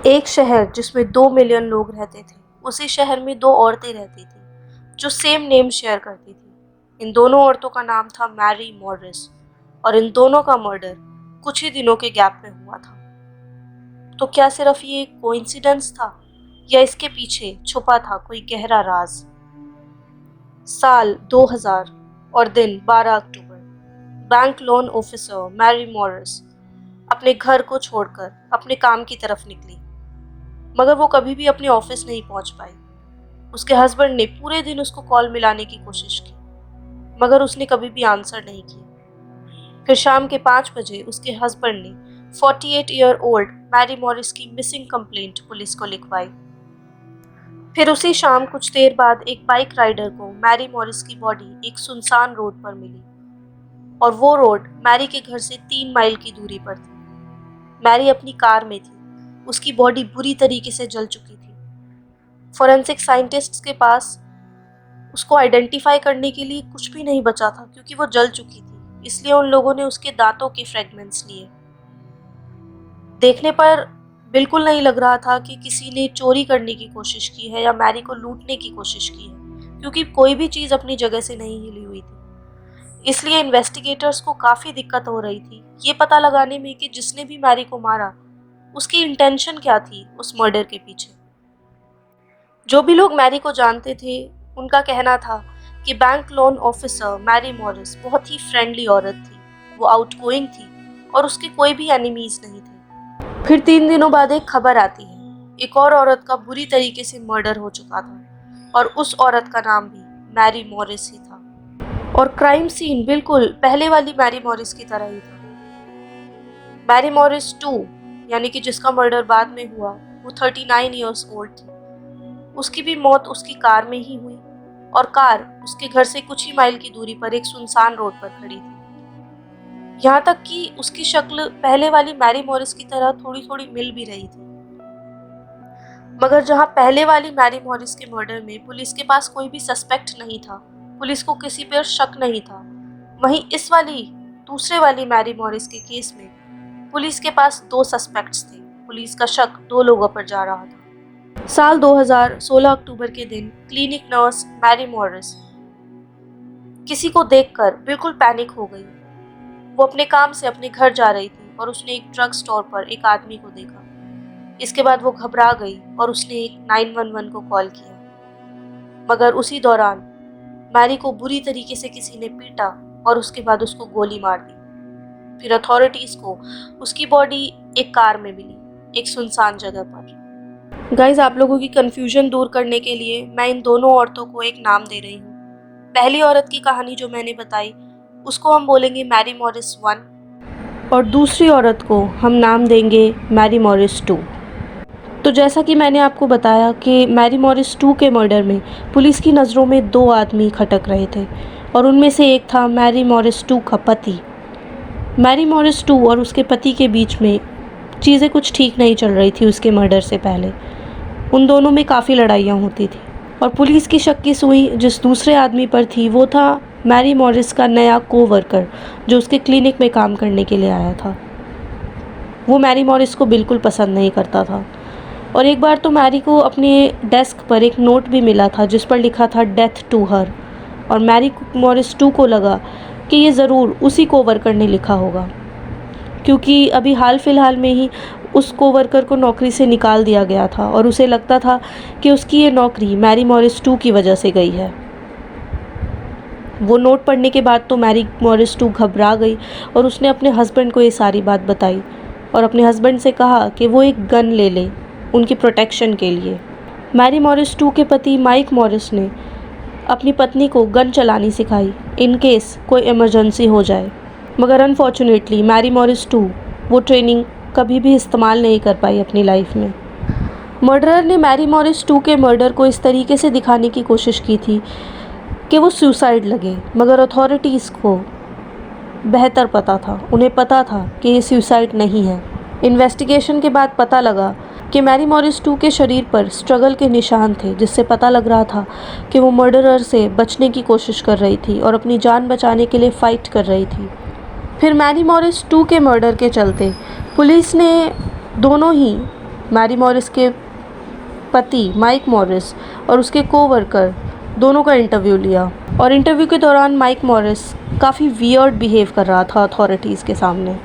एक शहर जिसमें 2 मिलियन लोग रहते थे, उसी शहर में 2 औरतें रहती थीं, जो सेम नेम शेयर करती थीं। इन दोनों औरतों का नाम था मैरी मॉरिस और इन दोनों का मर्डर कुछ ही दिनों के गैप में हुआ था। तो क्या सिर्फ ये एक कोइंसिडेंस था या इसके पीछे छुपा था कोई गहरा राज? साल 2000 और दिन 12 अक्टूबर। Bank loan officer Mary Morris अपने घर को छोड़कर अपने काम की तरफ निकली, मगर वो कभी भी अपने ऑफिस नहीं पहुंच पाई। उसके हस्बैंड ने पूरे दिन उसको कॉल मिलाने की कोशिश की, मगर उसने कभी भी आंसर नहीं किया। फिर शाम के 5 बजे उसके हस्बैंड ने 48 ईयर ओल्ड मैरी मॉरिस की मिसिंग कंप्लेंट पुलिस को लिखवाई। फिर उसी शाम कुछ देर बाद एक बाइक राइडर को मैरी मॉरिस की बॉडी एक सुनसान रोड पर मिली और वो रोड मैरी के घर से 3 माइल की दूरी पर थी। मैरी अपनी कार में थी। उसकी बॉडी बुरी तरीके से जल चुकी थी। फोरेंसिक साइंटिस्ट्स के पास उसको आइडेंटिफाई करने के लिए कुछ भी नहीं बचा था, क्योंकि वो जल चुकी थी। इसलिए उन लोगों ने उसके दांतों के फ्रेगमेंट्स लिए। देखने पर बिल्कुल नहीं लग रहा था कि किसी ने चोरी करने की कोशिश की है या मैरी को लूटने की कोशिश की है, क्योंकि कोई भी चीज़ अपनी जगह से नहीं हिली हुई थी। इसलिए इन्वेस्टिगेटर्स को काफ़ी दिक्कत हो रही थी ये पता लगाने में कि जिसने भी मैरी को मारा उसकी इंटेंशन क्या थी उस मर्डर के पीछे। जो भी लोग मैरी को जानते थे उनका कहना था कि bank loan officer Mary Morris बहुत ही फ्रेंडली औरत थी। वो आउटगोइंग थी और उसके कोई भी एनिमीज नहीं थे। फिर 3 दिनों बाद एक खबर आती है, एक और औरत का बुरी तरीके से मर्डर हो चुका था और उस औरत का नाम भी मैरी मॉरिस ही था। और क्राइम सीन बिल्कुल पहले वाली मैरी मॉरिस की तरह ही था। मैरी मॉरिस 2 यानी कि जिसका मर्डर बाद में हुआ, वो 39 ईयर्स ओल्ड थी। उसकी भी मौत उसकी कार में ही हुई और कार उसके घर से कुछ ही माइल की दूरी पर एक सुनसान रोड पर खड़ी थी। यहाँ तक कि उसकी शक्ल पहले वाली मैरी मॉरिस की तरह थोड़ी थोड़ी मिल भी रही थी। मगर जहाँ पहले वाली मैरी मॉरिस के मर्डर में पुलिस के पास कोई भी सस्पेक्ट नहीं था, पुलिस को किसी पर शक नहीं था, वहीं इस वाली दूसरे वाली मैरी मॉरिस के केस में पुलिस के पास 2 सस्पेक्ट्स थे। पुलिस का शक 2 लोगों पर जा रहा था। साल 2000 16 अक्टूबर के दिन क्लिनिक नर्स मैरी मॉरिस किसी को देखकर बिल्कुल पैनिक हो गई। वो अपने काम से अपने घर जा रही थी और उसने एक ड्रग स्टोर पर एक आदमी को देखा। इसके बाद वो घबरा गई और उसने एक 911 को कॉल किया। मगर उसी दौरान मैरी को बुरी तरीके से किसी ने पीटा और उसके बाद उसको गोली मार दी। फिर अथॉरिटीज को उसकी बॉडी एक कार में मिली, एक सुनसान जगह पर। गाइज, आप लोगों की कंफ्यूजन दूर करने के लिए मैं इन दोनों औरतों को एक नाम दे रही हूँ। पहली औरत की कहानी जो मैंने बताई उसको हम बोलेंगे मैरी मॉरिस 1 और दूसरी औरत को हम नाम देंगे मैरी मॉरिस 2। तो जैसा कि मैंने आपको बताया कि मैरी मॉरिस 2 के मर्डर में पुलिस की नज़रों में 2 आदमी खटक रहे थे और उनमें से एक था मैरी मॉरिस 2 का पति। मैरी मॉरिस 2 और उसके पति के बीच में चीज़ें कुछ ठीक नहीं चल रही थी। उसके मर्डर से पहले उन दोनों में काफ़ी लड़ाइयाँ होती थी और पुलिस की शक की सुई जिस दूसरे आदमी पर थी वो था मैरी मॉरिस का नया कोवर्कर जो उसके क्लिनिक में काम करने के लिए आया था। वो मैरी मॉरिस को बिल्कुल पसंद नहीं करता था और एक बार तो मैरी को अपने डेस्क पर एक नोट भी मिला था जिस पर लिखा था डेथ टू हर, और मैरी मॉरिस 2 को लगा कि ये ज़रूर उसी कोवर्कर ने लिखा होगा, क्योंकि अभी हाल फिलहाल में ही उस कोवर्कर को नौकरी से निकाल दिया गया था और उसे लगता था कि उसकी ये नौकरी मैरी मॉरिस 2 की वजह से गई है। वो नोट पढ़ने के बाद तो मैरी मॉरिस 2 घबरा गई और उसने अपने हस्बैंड को ये सारी बात बताई और अपने हस्बैंड से कहा कि वो एक गन ले ले उनकी प्रोटेक्शन के लिए। मैरी मॉरिस 2 के पति माइक मॉरिस ने अपनी पत्नी को गन चलानी सिखाई इन केस कोई इमरजेंसी हो जाए, मगर अनफॉर्चुनेटली मैरी मॉरिस 2 वो ट्रेनिंग कभी भी इस्तेमाल नहीं कर पाई अपनी लाइफ में। मर्डरर ने मैरी मॉरिस 2 के मर्डर को इस तरीके से दिखाने की कोशिश की थी कि वो सुसाइड लगे, मगर अथॉरिटीज़ को बेहतर पता था, उन्हें पता था कि ये सुसाइड नहीं है। इन्वेस्टिगेशन के बाद पता लगा कि मैरी मॉरिस 2 के शरीर पर स्ट्रगल के निशान थे, जिससे पता लग रहा था कि वो मर्डरर से बचने की कोशिश कर रही थी और अपनी जान बचाने के लिए फ़ाइट कर रही थी। फिर मैरी मॉरिस 2 के मर्डर के चलते पुलिस ने दोनों ही मैरी मॉरिस के पति माइक मॉरिस और उसके कोवर्कर दोनों का इंटरव्यू लिया। और इंटरव्यू के दौरान माइक मॉरिस काफ़ी वियर्ड बिहेव कर रहा था अथॉरिटीज़ के सामने।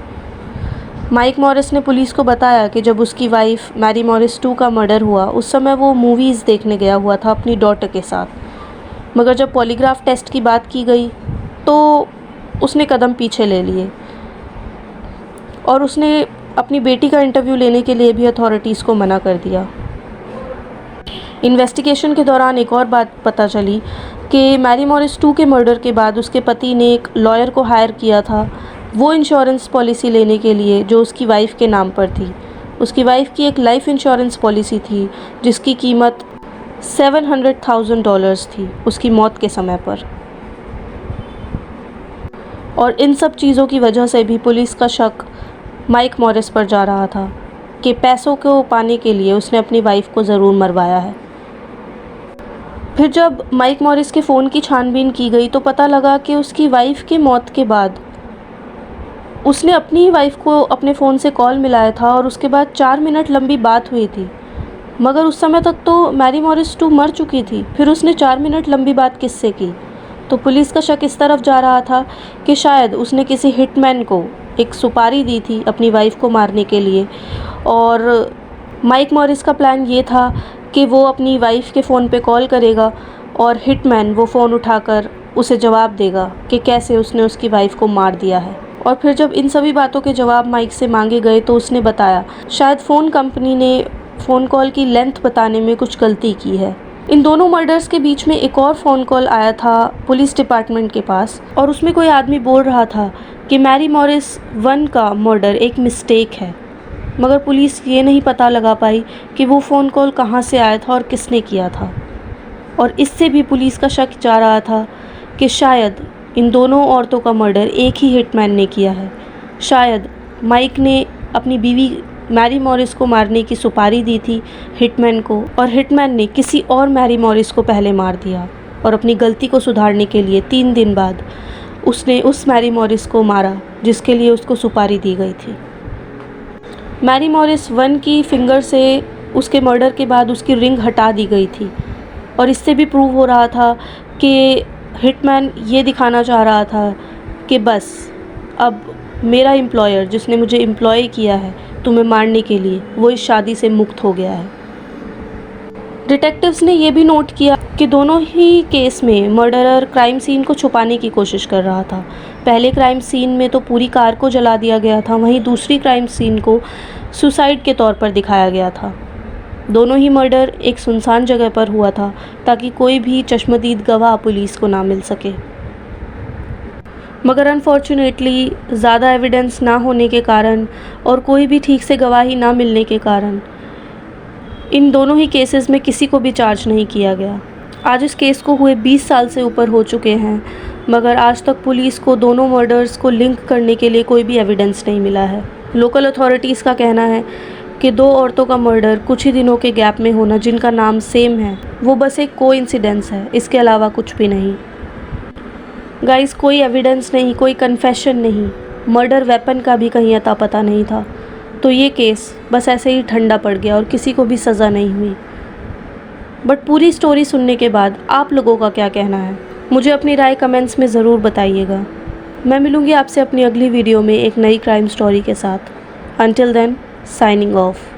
माइक मॉरिस ने पुलिस को बताया कि जब उसकी वाइफ मैरी मॉरिस 2 का मर्डर हुआ उस समय वो मूवीज़ देखने गया हुआ था अपनी डॉटर के साथ, मगर जब पॉलीग्राफ टेस्ट की बात की गई तो उसने कदम पीछे ले लिए और उसने अपनी बेटी का इंटरव्यू लेने के लिए भी अथॉरिटीज़ को मना कर दिया। इन्वेस्टिगेशन के दौरान एक और बात पता चली कि मैरी मॉरिस 2 के मर्डर के बाद उसके पति ने एक लॉयर को हायर किया था वो इंश्योरेंस पॉलिसी लेने के लिए जो उसकी वाइफ के नाम पर थी। उसकी वाइफ की एक लाइफ इंश्योरेंस पॉलिसी थी जिसकी कीमत $700,000 थी उसकी मौत के समय पर। और इन सब चीज़ों की वजह से भी पुलिस का शक माइक मॉरिस पर जा रहा था कि पैसों को पाने के लिए उसने अपनी वाइफ को ज़रूर मरवाया है। फिर जब माइक मॉरिस के फ़ोन की छानबीन की गई तो पता लगा कि उसकी वाइफ की मौत के बाद उसने अपनी ही वाइफ को अपने फ़ोन से कॉल मिलाया था और उसके बाद 4 मिनट लंबी बात हुई थी, मगर उस समय तक तो मैरी मॉरिस 2 मर चुकी थी। फिर उसने 4 मिनट लंबी बात किससे की? तो पुलिस का शक इस तरफ जा रहा था कि शायद उसने किसी हिटमैन को एक सुपारी दी थी अपनी वाइफ को मारने के लिए और माइक मॉरिस का प्लान ये था कि वो अपनी वाइफ के फ़ोन पे कॉल करेगा और हिटमैन वो फ़ोन उठाकर उसे जवाब देगा कि कैसे उसने उसकी वाइफ को मार दिया है। और फिर जब इन सभी बातों के जवाब माइक से मांगे गए तो उसने बताया शायद फ़ोन कंपनी ने फ़ोन कॉल की लेंथ बताने में कुछ गलती की है। इन दोनों मर्डर्स के बीच में एक और फ़ोन कॉल आया था पुलिस डिपार्टमेंट के पास और उसमें कोई आदमी बोल रहा था कि मैरी मॉरिस 1 का मर्डर एक मिस्टेक है, मगर पुलिस ये नहीं पता लगा पाई कि वो फ़ोन कॉल कहाँ से आया था और किसने किया था। और इससे भी पुलिस का शक जा रहा था कि शायद इन दोनों औरतों का मर्डर एक ही हिटमैन ने किया है। शायद माइक ने अपनी बीवी मैरी मॉरिस को मारने की सुपारी दी थी हिटमैन को और हिटमैन ने किसी और मैरी मॉरिस को पहले मार दिया और अपनी गलती को सुधारने के लिए 3 दिन बाद उसने उस मैरी मॉरिस को मारा जिसके लिए उसको सुपारी दी गई थी। मैरी मॉरिस 1 की फिंगर से उसके मर्डर के बाद उसकी रिंग हटा दी गई थी और इससे भी प्रूव हो रहा था कि हिटमैन ये दिखाना चाह रहा था कि बस अब मेरा एम्प्लॉयर जिसने मुझे एम्प्लॉय किया है तुम्हें मारने के लिए वो इस शादी से मुक्त हो गया है। डिटेक्टिव्स ने ये भी नोट किया कि दोनों ही केस में मर्डरर क्राइम सीन को छुपाने की कोशिश कर रहा था। पहले क्राइम सीन में तो पूरी कार को जला दिया गया था, वहीं दूसरी क्राइम सीन को सुसाइड के तौर पर दिखाया गया था। दोनों ही मर्डर एक सुनसान जगह पर हुआ था ताकि कोई भी चश्मदीद गवाह पुलिस को ना मिल सके। मगर अनफॉर्चुनेटली ज़्यादा एविडेंस ना होने के कारण और कोई भी ठीक से गवाही ना मिलने के कारण इन दोनों ही केसेस में किसी को भी चार्ज नहीं किया गया। आज इस केस को हुए 20 साल से ऊपर हो चुके हैं, मगर आज तक पुलिस को दोनों मर्डर्स को लिंक करने के लिए कोई भी एविडेंस नहीं मिला है। लोकल अथॉरिटीज़ का कहना है कि 2 औरतों का मर्डर कुछ ही दिनों के गैप में होना जिनका नाम सेम है वो बस एक कोइंसिडेंस है, इसके अलावा कुछ भी नहीं। गाइस, कोई एविडेंस नहीं, कोई कन्फेशन नहीं, मर्डर वेपन का भी कहीं अता पता नहीं था, तो ये केस बस ऐसे ही ठंडा पड़ गया और किसी को भी सज़ा नहीं हुई। बट पूरी स्टोरी सुनने के बाद आप लोगों का क्या कहना है मुझे अपनी राय कमेंट्स में ज़रूर बताइएगा। मैं मिलूँगी आपसे अपनी अगली वीडियो में एक नई क्राइम स्टोरी के साथ। Until then, signing of.